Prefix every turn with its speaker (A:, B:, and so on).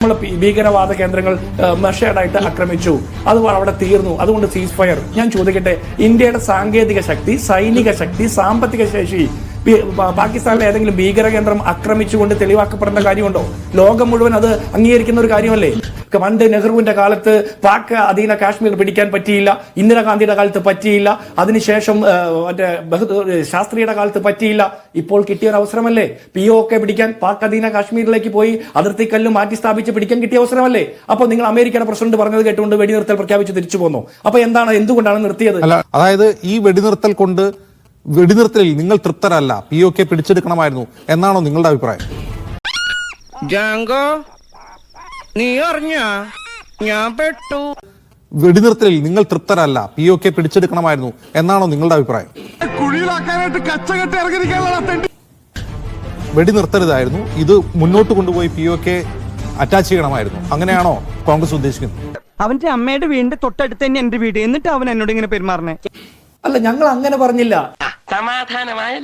A: നമ്മൾ ഭീകരവാദ കേന്ദ്രങ്ങൾ മെഷേർഡായിട്ട് ആക്രമിച്ചു, അത് അവിടെ തീർന്നു, അതുകൊണ്ട് സീസ് ഫയർ. ഞാൻ ചോദിക്കട്ടെ, ഇന്ത്യയുടെ സാങ്കേതിക ശക്തി, സൈനിക ശക്തി, സാമ്പത്തിക ശേഷി പാകിസ്ഥാനിലെ ഏതെങ്കിലും ഭീകര കേന്ദ്രം ആക്രമിച്ചുകൊണ്ട് തെളിവാക്കപ്പെടേണ്ട കാര്യമുണ്ടോ? ലോകം മുഴുവൻ അത് അംഗീകരിക്കുന്ന ഒരു കാര്യമല്ലേ? പണ്ട് നെഹ്റുവിന്റെ കാലത്ത് പാക് അധീന കാശ്മീർ പിടിക്കാൻ പറ്റിയില്ല, ഇന്ദിരാഗാന്ധിയുടെ കാലത്ത് പറ്റിയില്ല, അതിനുശേഷം ശാസ്ത്രിയുടെ കാലത്ത് പറ്റിയില്ല. ഇപ്പോൾ കിട്ടിയ ഒരു അവസരമല്ലേ POK പിടിക്കാൻ? പാക് അധീന കാശ്മീരിലേക്ക് പോയി അതിർത്തി കല്ല് മാറ്റി സ്ഥാപിച്ച് പിടിക്കാൻ കിട്ടിയ അവസരമല്ലേ? അപ്പോൾ നിങ്ങൾ അമേരിക്കയുടെ പ്രസിഡന്റ് പറഞ്ഞത് കേട്ടുകൊണ്ട് വെടിനിർത്തൽ പ്രഖ്യാപിച്ച് തിരിച്ചു പോന്നു. അപ്പൊ എന്തുകൊണ്ടാണ് നിർത്തിയത്?
B: അതായത് ഈ വെടിനിർത്തലിൽ നിങ്ങൾ തൃപ്തരല്ല, POK പിടിച്ചെടുക്കണമായിരുന്നു എന്നാണോ നിങ്ങളുടെ അഭിപ്രായം?
C: നീ അറിഞ്ഞ ഞാൻ പെട്ടു.
B: വെടിനിർത്തലിൽ നിങ്ങൾ തൃപ്തരല്ല, POK പിടിച്ചെടുക്കണമായിരുന്നു എന്നാണോ നിങ്ങളുടെ അഭിപ്രായം? വെടിനിർത്തരുതായിരുന്നു, ഇത് മുന്നോട്ട് കൊണ്ടുപോയി POK അറ്റാച്ച് ചെയ്യണമായിരുന്നു, അങ്ങനെയാണോ കോൺഗ്രസ് ഉദ്ദേശിക്കുന്നത്?
C: അവന്റെ അമ്മയുടെ വീടിന്റെ തൊട്ടടുത്ത് തന്നെ എന്റെ വീട്, എന്നിട്ട് അവൻ എന്നോട് ഇങ്ങനെ പെരുമാറണേ?
A: അല്ല, ഞങ്ങൾ അങ്ങനെ പറഞ്ഞില്ല.
D: സമാധാനമായ